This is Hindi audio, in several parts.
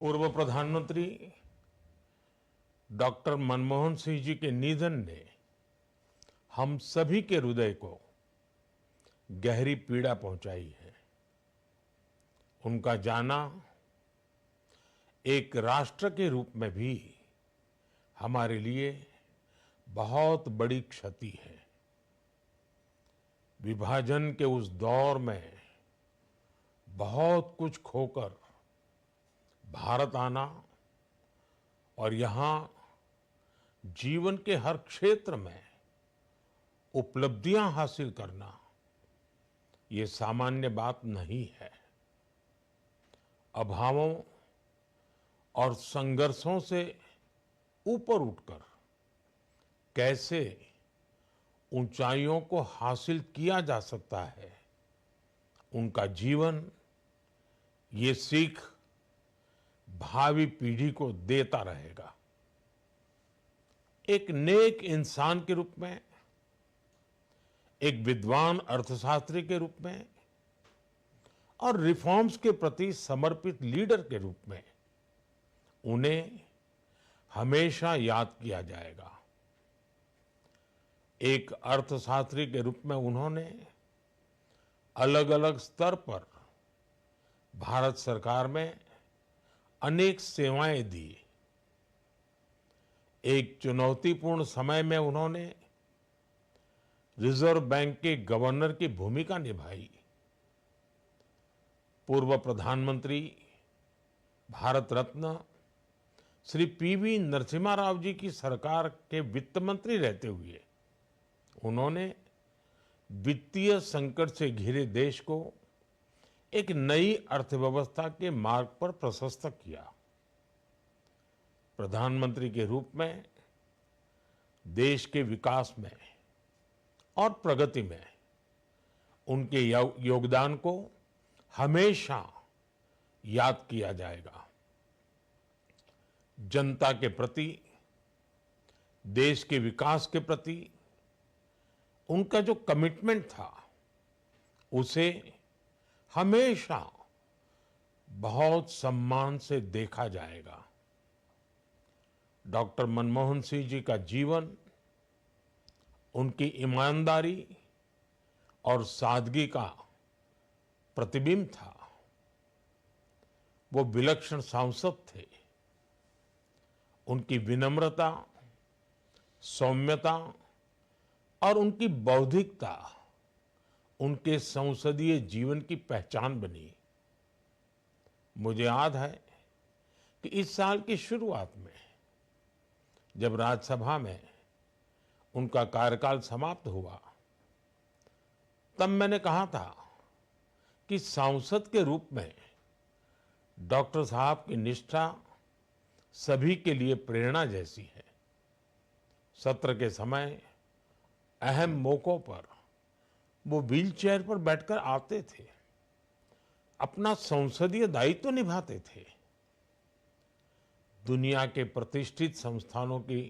पूर्व प्रधानमंत्री डॉक्टर मनमोहन सिंह जी के निधन ने हम सभी के हृदय को गहरी पीड़ा पहुंचाई है। उनका जाना एक राष्ट्र के रूप में भी हमारे लिए बहुत बड़ी क्षति है। विभाजन के उस दौर में बहुत कुछ खोकर भारत आना और यहाँ जीवन के हर क्षेत्र में उपलब्धियां हासिल करना ये सामान्य बात नहीं है। अभावों और संघर्षों से ऊपर उठकर कैसे ऊंचाइयों को हासिल किया जा सकता है, उनका जीवन ये सीख भावी पीढ़ी को देता रहेगा। एक नेक इंसान के रूप में, एक विद्वान अर्थशास्त्री के रूप में और रिफॉर्म्स के प्रति समर्पित लीडर के रूप में उन्हें हमेशा याद किया जाएगा। एक अर्थशास्त्री के रूप में उन्होंने अलग अलग स्तर पर भारत सरकार में अनेक सेवाएं दी। एक चुनौतीपूर्ण समय में उन्होंने रिजर्व बैंक के गवर्नर की भूमिका निभाई। पूर्व प्रधानमंत्री भारत रत्न श्री पीवी नरसिम्हा राव जी की सरकार के वित्त मंत्री रहते हुए उन्होंने वित्तीय संकट से घिरे देश को एक नई अर्थव्यवस्था के मार्ग पर प्रशस्त किया। प्रधानमंत्री के रूप में देश के विकास में और प्रगति में उनके योगदान को हमेशा याद किया जाएगा। जनता के प्रति, देश के विकास के प्रति उनका जो कमिटमेंट था उसे हमेशा बहुत सम्मान से देखा जाएगा। डॉक्टर मनमोहन सिंह जी का जीवन उनकी ईमानदारी और सादगी का प्रतिबिंब था। वो विलक्षण सांसद थे। उनकी विनम्रता, सौम्यता और उनकी बौद्धिकता उनके संसदीय जीवन की पहचान बनी। मुझे याद है कि इस साल की शुरुआत में जब राज्यसभा में उनका कार्यकाल समाप्त हुआ, तब मैंने कहा था कि सांसद के रूप में डॉक्टर साहब की निष्ठा सभी के लिए प्रेरणा जैसी है। सत्र के समय अहम मौकों पर वो व्हीलचेयर पर बैठकर आते थे, अपना संसदीय दायित्व निभाते थे। दुनिया के प्रतिष्ठित संस्थानों की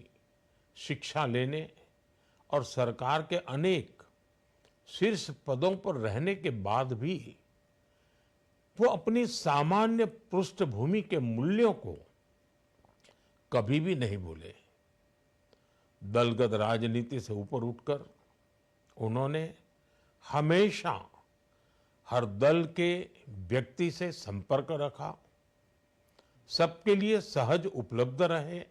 शिक्षा लेने और सरकार के अनेक शीर्ष पदों पर रहने के बाद भी वो अपनी सामान्य पृष्ठभूमि के मूल्यों को कभी भी नहीं भूले। दलगत राजनीति से ऊपर उठकर उन्होंने हमेशा हर दल के व्यक्ति से संपर्क रखा, सबके लिए सहज उपलब्ध रहे।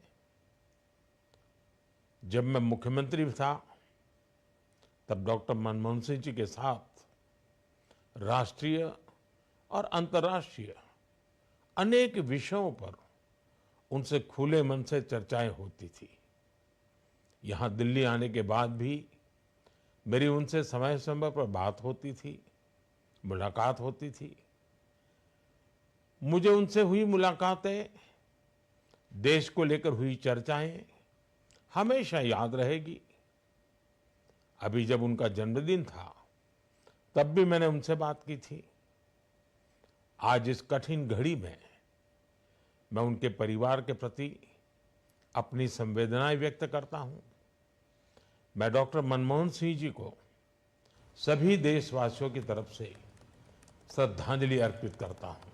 जब मैं मुख्यमंत्री था तब डॉक्टर मनमोहन सिंह जी के साथ राष्ट्रीय और अंतर्राष्ट्रीय अनेक विषयों पर उनसे खुले मन से चर्चाएं होती थी। यहाँ दिल्ली आने के बाद भी मेरी उनसे समय समय पर बात होती थी, मुलाकात होती थी। मुझे उनसे हुई मुलाकातें, देश को लेकर हुई चर्चाएं हमेशा याद रहेगी। अभी जब उनका जन्मदिन था तब भी मैंने उनसे बात की थी। आज इस कठिन घड़ी में मैं उनके परिवार के प्रति अपनी संवेदनाएं व्यक्त करता हूं। मैं डॉक्टर मनमोहन सिंह जी को सभी देशवासियों की तरफ से श्रद्धांजलि अर्पित करता हूं।